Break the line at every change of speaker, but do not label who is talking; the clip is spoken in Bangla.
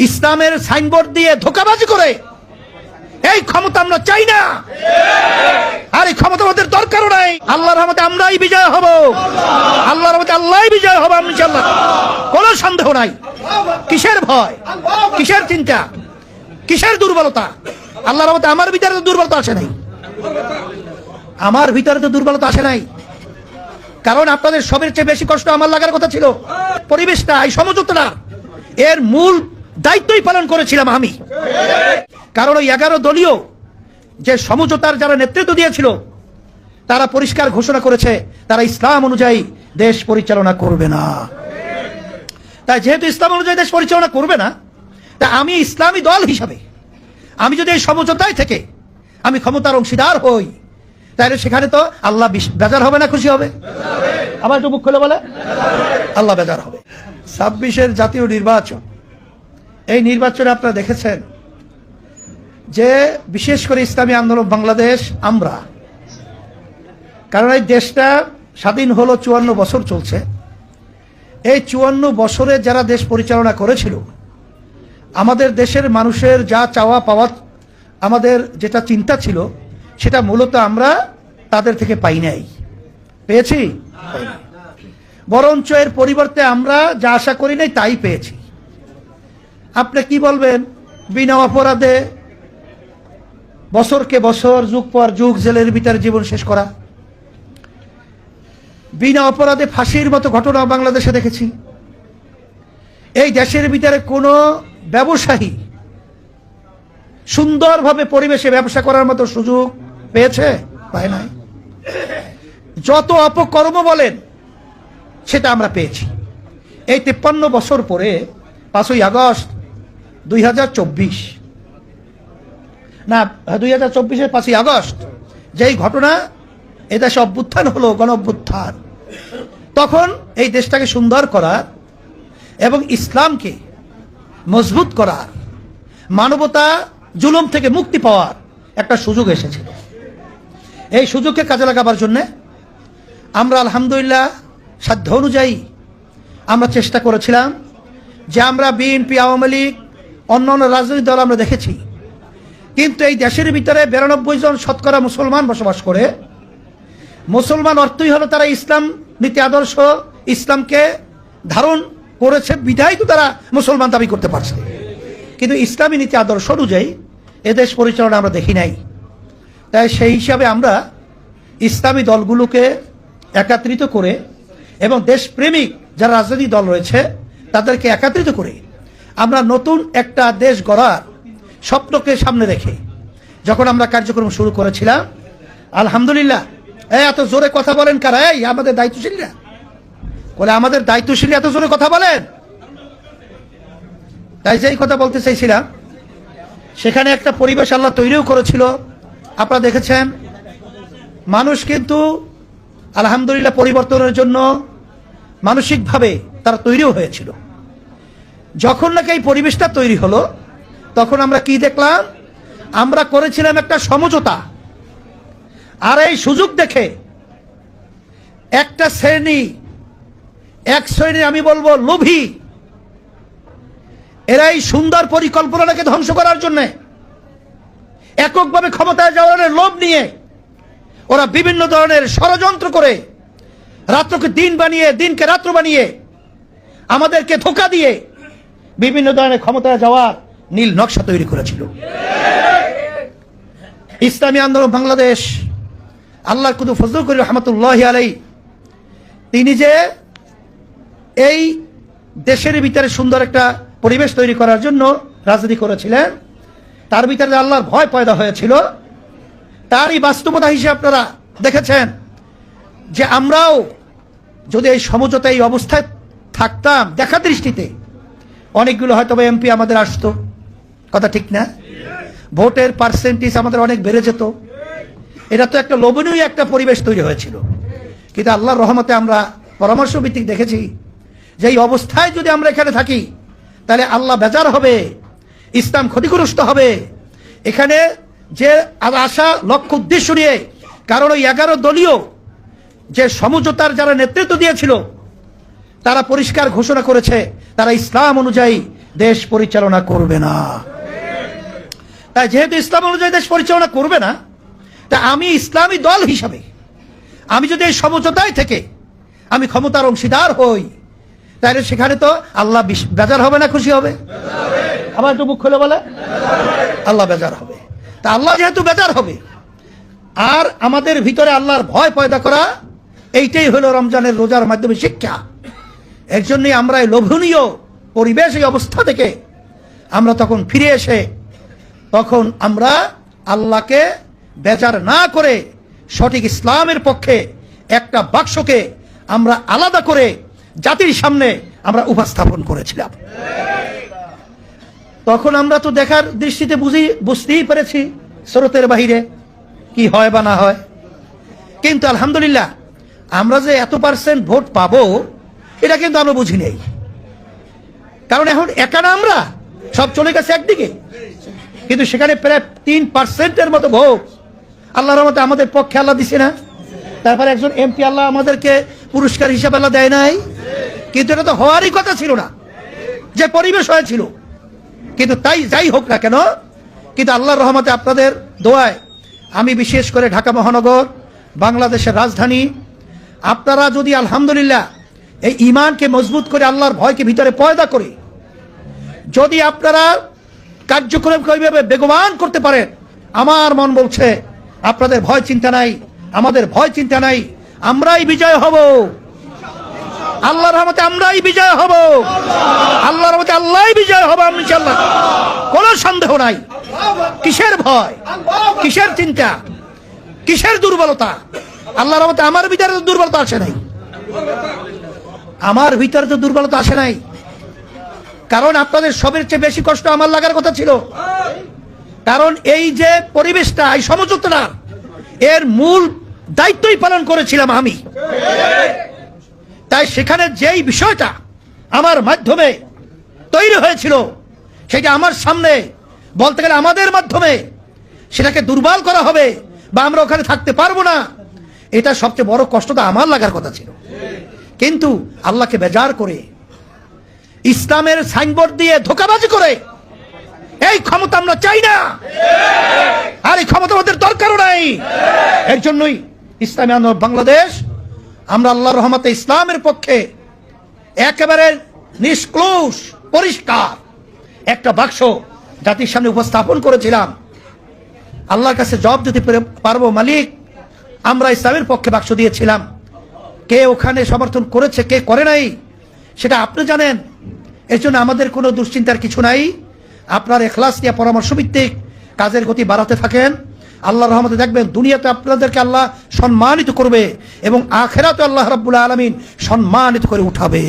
ইসলামের সাইনবোর্ড দিয়ে ধোঁকাবাজি করে এই ক্ষমতা আমরা চাই না। আর এই ক্ষমতা আমাদের দরকারও নাই। আল্লাহর রহমতে আমরাই বিজয় হব, আল্লাহর রহমতে আল্লাহই বিজয় হব ইনশাআল্লাহ, কোনো সন্দেহ নাই। কিসের ভয়, কিসের চিন্তা, কিসের দুর্বলতা? আল্লাহর রহমতে আমার ভিতরে তো দুর্বলতা আসে নাই, আমার ভিতরে তো দুর্বলতা আসে নাই। কারণ আপনাদের সবের চেয়ে বেশি কষ্ট আমার লাগার কথা ছিল পরিবেশটা, এই সমঝোতাটা, এর মূল দায়িত্বই পালন করেছিলাম আমি। কারণ ওই 11 দলীয় যে সমঝোতার যারা নেতৃত্ব দিয়েছিল তারা পরিষ্কার ঘোষণা করেছে তারা ইসলাম অনুযায়ী দেশ পরিচালনা করবে না। তাই যেহেতু ইসলাম অনুযায়ী দেশ পরিচালনা করবে না, তা আমি ইসলামী দল হিসাবে আমি যদি এই সমঝোতায় থেকে আমি ক্ষমতার অংশীদার হই, তাহলে সেখানে তো আল্লাহ বেজার হবে না খুশি হবে? আবার একটু মুখ খুলে বলে, আল্লাহ বেজার হবে। 26-এর জাতীয় নির্বাচন, এই নির্বাচনে আপনারা দেখেছেন যে বিশেষ করে ইসলামী আন্দোলন বাংলাদেশ, আমরা, কারণ এই দেশটা স্বাধীন হলো 54 বছর চলছে, এই 54 বছরে যারা দেশ পরিচালনা করেছিল আমাদের দেশের মানুষের যা চাওয়া পাওয়া, আমাদের যেটা চিন্তা ছিল সেটা মূলত আমরা তাদের থেকে পাই নাই। পেয়েছি? বরঞ্চ এর পরিবর্তে আমরা যা আশা করি নাই তাই পেয়েছি। আপনি কি বলবেন? বিনা অপরাধে বছরকে বছর, যুগ পর যুগ জেলের ভিতরে জীবন শেষ করা, বিনা অপরাধে ফাঁসির মতো ঘটনা বাংলাদেশে দেখেছি। এই দেশের ভিতরে কোনো ব্যবসায়ী সুন্দরভাবে পরিবেশে ব্যবসা করার মতো সুযোগ পেয়েছে? পায় নাই। যত অপকর্ম বলেন সেটা আমরা পেয়েছি। এই 53 বছর পরে 5ই আগস্ট 2024, না 2024-এর 5ই আগস্ট যেই ঘটনা এদেশে অভ্যুত্থান হলো, গণ অভ্যুত্থান, তখন এই দেশটাকে সুন্দর করার এবং ইসলামকে মজবুত করার, মানবতা জুলুম থেকে মুক্তি পাওয়ার একটা সুযোগ এসেছে। এই সুযোগকে কাজে লাগাবার জন্য আমরা আলহামদুলিল্লাহ সাধ্য অনুযায়ী আমরা চেষ্টা করেছিলাম যে আমরা বিএনপি, আওয়ামী লীগ, অন্যান্য রাজনৈতিক দল আমরা দেখেছি, কিন্তু এই দেশের ভিতরে 92 জন শতকরা মুসলমান বসবাস করে। মুসলমান অর্থই হলো তারা ইসলাম নীতি আদর্শ, ইসলামকে ধারণ করেছে বিধায় তো তারা মুসলমান দাবি করতে পারছে, কিন্তু ইসলামী নীতি আদর্শ অনুযায়ী এদেশ পরিচালনা আমরা দেখি নাই। তাই সেই হিসাবে আমরা ইসলামী দলগুলোকে একত্রিত করে এবং দেশপ্রেমিক যারা রাজনৈতিক দল রয়েছে তাদেরকে একত্রিত করে আমরা নতুন একটা দেশ গড়ার স্বপ্নকে সামনে রেখে যখন আমরা কার্যক্রম শুরু করেছিলাম, আলহামদুলিল্লাহ। এত জোরে কথা বলেন কারা? এই আমাদের দায়িত্বশীলরা বলে, আমাদের দায়িত্বশীল এত জোরে কথা বলেন। তাই যেই কথা বলতে চাইছিলাম, সেখানে একটা পরিবেশ আল্লাহ তৈরিও করেছিল। আপনারা দেখেছেন মানুষ কিন্তু আলহামদুলিল্লাহ পরিবর্তনের জন্য মানসিকভাবে তারা তৈরিও হয়েছিল। যখন নাকি এই পরিবেশটা তৈরি হলো তখন আমরা কি দেখলাম? আমরা করেছিলাম একটা সমঝোতা। আর এই সুযোগ দেখে একটা শ্রেণী, এক শ্রেণী আমি বলবো লোভী, এরা এই সুন্দর পরিকল্পনাটাকে ধ্বংস করার জন্য এককভাবে ক্ষমতায় যাওয়ার লোভ নিয়ে ওরা বিভিন্ন ধরনের ষড়যন্ত্র করে রাত্রকে দিন বানিয়ে, দিনকে রাত্র বানিয়ে, আমাদেরকে ধোঁকা দিয়ে বিভিন্ন ধরনের ক্ষমতায় যাওয়ার নীল নকশা তৈরি করেছিল। ইসলামী আন্দোলন বাংলাদেশ, আল্লাহর কুদু ফজল করিম রহমতুল্লাহ আলাই, তিনি যে এই দেশের ভিতরে সুন্দর একটা পরিবেশ তৈরি করার জন্য রাজনীতি করেছিলেন, তার ভিতরে আল্লাহর ভয় পয়দা হয়েছিল, তারই বাস্তবতা হিসেবে আপনারা দেখেছেন যে আমরাও যদি এই সমঝোতা এই অবস্থায় থাকতাম, দেখা দৃষ্টিতে অনেকগুলো হয়তো এমপি আমাদের আসতো, কথা ঠিক না? ভোটের পার্সেন্টেজ আমাদের অনেক বেড়ে যেত। এটা তো একটা লোভনীয় একটা পরিবেশ তৈরি হয়েছিল। কিন্তু আল্লাহর রহমতে আমরা পরামর্শ ভিত্তিক দেখেছি যে এই অবস্থায় যদি আমরা এখানে থাকি তাহলে আল্লাহ বেজার হবে, ইসলাম ক্ষতিগ্রস্ত হবে। এখানে যে আশা লক্ষ্য উদ্দেশ্য নিয়ে, কারণ ওই 11 দলীয় যে সমঝোতার যারা নেতৃত্ব দিয়েছিল তারা পরিষ্কার ঘোষণা করেছে তারা ইসলাম অনুযায়ী দেশ পরিচালনা করবে না। তাই যেহেতু ইসলাম অনুযায়ী দেশ পরিচালনা করবে না, তা আমি ইসলামী দল হিসাবে আমি যদি এই সমঝোতায় থেকে আমি ক্ষমতার অংশীদার হই, তাহলে সেখানে তো আল্লাহ বেজার হবে না খুশি হবে? আবার একটু মুখ খুলে বলে, আল্লাহ বেজার হবে। তা আল্লাহ যেহেতু বেজার হবে, আর আমাদের ভিতরে আল্লাহর ভয় পয়দা করা, এইটাই হলো রমজানের রোজার মাধ্যমে শিক্ষা। এর জন্যই আমরা এই লোভনীয় পরিবেশ, এই অবস্থা থেকে আমরা তখন ফিরে এসে তখন আমরা আল্লাহকে বেজার না করে সঠিক ইসলামের পক্ষে একটা বাক্সকে আমরা আলাদা করে জাতির সামনে আমরা উপস্থাপন করেছিলাম। তখন আমরা তো দেখার দৃষ্টিতে বুঝতেই পেরেছি স্রোতের বাহিরে কি হয় বা না হয়। কিন্তু আলহামদুলিল্লাহ আমরা যে এত পার্সেন্ট ভোট পাবো এটা কিন্তু আমরা বুঝি নেই। কারণ এখন একা না, আমরা সব চলে গেছে একদিকে, কিন্তু সেখানে প্রায় 3% মতো ভোট আল্লাহর রহমতে আমাদের পক্ষে আল্লাহ দিছে না। তারপরে একজন এমপি আল্লাহ আমাদেরকে পুরস্কার হিসাবে আল্লাহ দেয় নাই। কিন্তু এটা তো হওয়ারই কথা ছিল না, যে পরিবেশ হয়েছিল। কিন্তু তাই যাই হোক না কেন, কিন্তু আল্লাহর রহমতে আপনাদের দোয়ায় আমি বিশেষ করে ঢাকা মহানগর, বাংলাদেশের রাজধানী, আপনারা যদি আলহামদুলিল্লাহ এই ঈমানকে মজবুত করে আল্লাহর ভয়কে ভিতরে পয়দা করে যদি আপনারা কার্যক্রমকে ওইভাবে বেগবান করতে পারেন, আমার মন বলছে আপনাদের ভয় চিন্তা নাই, আমাদের ভয় চিন্তা নাই, আমরাই বিজয় হব। আল্লাহর রহমতে আমরাই বিজয় হব, আল্লাহর রহমতে আল্লাহই বিজয় হব ইনশাআল্লাহ, কোনো সন্দেহ নাই। কিসের ভয়, কিসের চিন্তা, কিসের দুর্বলতা? আল্লাহর রহমতে আমার ভিতরে তো দুর্বলতা আসে নাই, আমার ভিতরে তো দুর্বলতা আসে নাই। কারণ আপনাদের সবের চেয়ে বেশি কষ্ট আমার লাগার কথা ছিল। কারণ এই যে পরিবেশটা, এই সমঝোতাটা, এর মূল দায়িত্বই পালন করেছিলাম আমি। তাই সেখানে যেই বিষয়টা আমার মাধ্যমে তৈরি হয়েছিল, সেটা আমার সামনে বলতে গেলে আমাদের মাধ্যমে সেটাকে দুর্বল করা হবে বা আমরা ওখানে থাকতে পারবো না, এটা সবচেয়ে বড় কষ্টটা আমার লাগার কথা ছিল। কিন্তু আল্লাহকে বেজার করে, ইসলামের সাইনবোর্ড দিয়ে ধোঁকাবাজি করে এই ক্ষমতা আমরা চাই না, আর এই ক্ষমতা আমাদের দরকারও নাই। এর জন্যই ইসলামী আন্দোলন বাংলাদেশ, আমরা আল্লাহর রহমতে ইসলামের পক্ষে একেবারে নিষ্ক্লোষ পরিষ্কার একটা বাক্স জাতির সামনে উপস্থাপন করেছিলাম। আল্লাহর কাছে জবাব দিতে পারবো, মালিক আমরা ইসলামের পক্ষে বাক্স দিয়েছিলাম। কে ওখানে সমর্থন করেছে, কে করে নাই, সেটা আপনি জানেন। এর জন্য আমাদের কোনো দুশ্চিন্তার কিছু নাই। আপনার ইখলাস নিয়ে পরামর্শ ভিত্তিক কাজের গতি বাড়াতে থাকেন। আল্লাহর রহমতে দেখবেন দুনিয়াতে আপনাদেরকে আল্লাহ সম্মানিত করবে এবং আখিরাতে আল্লাহ রাব্বুল আলামিন সম্মানিত করে উঠাবে।